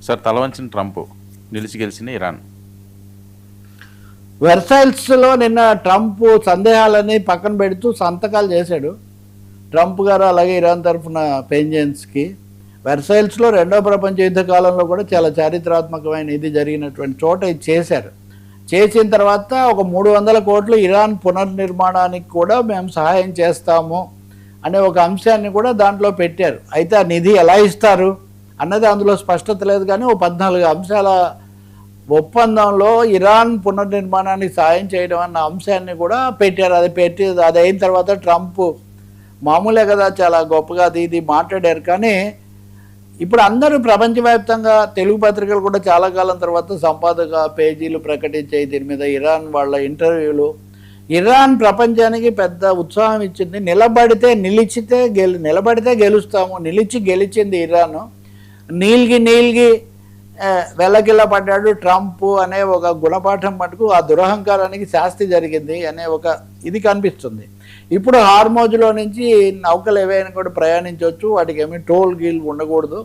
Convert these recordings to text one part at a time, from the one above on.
Sir తలవంచిన Trump, నిలిచి గెలిచిన Iran. వెర్సైల్స్లో నిన్న ట్రంప్ సందేహాలని పక్కన పెడుతూ సంతకాలు చేశాడు ట్రంప్ గారు, అలాగే ఇరాన్ తరఫున పెంజెన్స్కి. వెర్సైల్స్లో రెండవ ప్రపంచ యుద్ధ కాలంలో కూడా చాలా చారిత్రాత్మకమైన ఇది జరిగినటువంటి చోట ఇది చేశారు. చేసిన తర్వాత ఒక 300 కోట్లు ఇరాన్ పునర్నిర్మాణానికి కూడా మేము సహాయం చేస్తాము అనే ఒక అంశాన్ని కూడా దాంట్లో పెట్టారు. అయితే ఆ నిధి ఎలా ఇస్తారు అన్నది అందులో స్పష్టత లేదు, కానీ ఓ 14 అంశాల ఒప్పందంలో ఇరాన్ పునర్నిర్మాణానికి సాయం చేయడం అన్న అంశాన్ని కూడా పెట్టారు. అది అయిన తర్వాత ట్రంప్ మామూలే కదా, చాలా గొప్పగా ఇది మాట్లాడారు. కానీ ఇప్పుడు అందరూ ప్రపంచవ్యాప్తంగా తెలుగు పత్రికలు కూడా చాలా కాలం తర్వాత సంపాదక పేజీలు ప్రకటించాయి దీని మీద, ఇరాన్ వాళ్ళ ఇంటర్వ్యూలు. ఇరాన్ ప్రపంచానికి పెద్ద ఉత్సాహం ఇచ్చింది. నిలబడితే గెలుస్తాము, నిలిచి గెలిచింది ఇరాన్. నీల్గి వెల్లకిల్ల పడ్డాడు ట్రంప్ అనే ఒక గుణపాఠం మటుకు ఆ దురహంకారానికి శాస్తి జరిగింది అనే ఒక ఇది కనిపిస్తుంది. ఇప్పుడు హార్మోజ్లో నుంచి నౌకలు ఏవైనా కూడా ప్రయాణించవచ్చు, వాటికి ఏమీ టోల్ గీల్ ఉండకూడదు,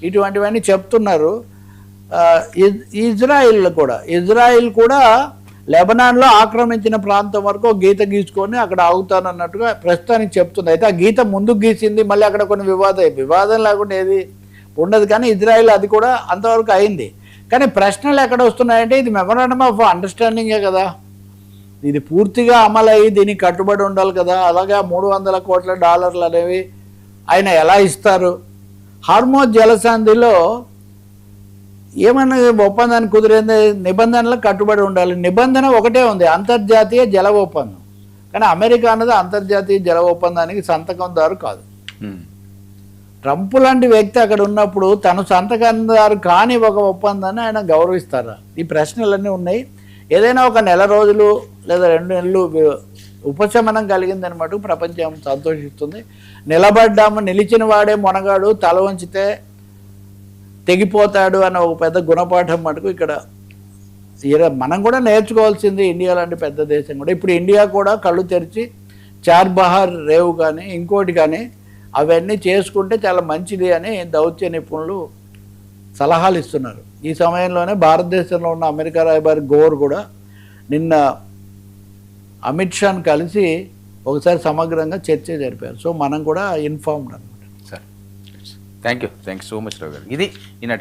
ఇటువంటివన్నీ చెప్తున్నారు. ఇజ్రాయిల్ కూడా లెబనాన్లో ఆక్రమించిన ప్రాంతం వరకు గీత గీసుకొని అక్కడ ఆగుతానన్నట్టుగా ప్రస్తుతానికి చెప్తుంది. అయితే ఆ గీత ముందుకు గీసింది, మళ్ళీ అక్కడ కొన్ని వివాదం లేకుండా ఏది ఉండదు. కానీ ఇజ్రాయిల్ అది కూడా అంతవరకు అయింది. కానీ ప్రశ్నలు ఎక్కడ వస్తున్నాయంటే ఇది మెమరాండమ్ ఆఫ్ అండర్స్టాండింగే కదా, ఇది పూర్తిగా అమలయ్యి దీనికి కట్టుబడి ఉండాలి కదా. అలాగే $300 కోట్ల అనేవి ఆయన ఎలా ఇస్తారు? హార్మోజ్ జలసంధిలో ఏమన్నా ఒప్పందానికి కుదిరింది, నిబంధనలకు కట్టుబడి ఉండాలి. నిబంధన ఒకటే ఉంది, అంతర్జాతీయ జల ఒప్పందం. కానీ అమెరికా అన్నది అంతర్జాతీయ జల ఒప్పందానికి సంతకందారు కాదు. ట్రంప్ లాంటి వ్యక్తి అక్కడ ఉన్నప్పుడు తను సంతకందారు కాని ఒక ఒప్పందాన్ని ఆయన గౌరవిస్తారా? ఈ ప్రశ్నలన్నీ ఉన్నాయి. ఏదైనా ఒక నెల రోజులు లేదా 2 నెలలు ఉపశమనం కలిగిందనమాట ప్రపంచం సంతోషిస్తుంది. నిలిచిన వాడే మొనగాడు, తల వంచితే తెగిపోతాడు అన్న ఒక పెద్ద గుణపాఠం మటుకు ఇక్కడ మనం కూడా నేర్చుకోవాల్సింది. ఇండియా లాంటి పెద్ద దేశం కూడా ఇప్పుడు ఇండియా కూడా కళ్ళు తెరిచి చార్బహార్ రేవు కానీ ఇంకోటి కానీ అవన్నీ చేసుకుంటే చాలా మంచిది అని దౌత్య నిపుణులు సలహాలు ఇస్తున్నారు. ఈ సమయంలోనే భారతదేశంలో ఉన్న అమెరికా రాయబారి గోర్ కూడా నిన్న అమిత్ షాను కలిసి ఒకసారి సమగ్రంగా చర్చ జరిపారు. సో మనం కూడా ఇన్ఫార్మ్డ్ అనమాట. Sir thank you so much Rao గారు. ఇది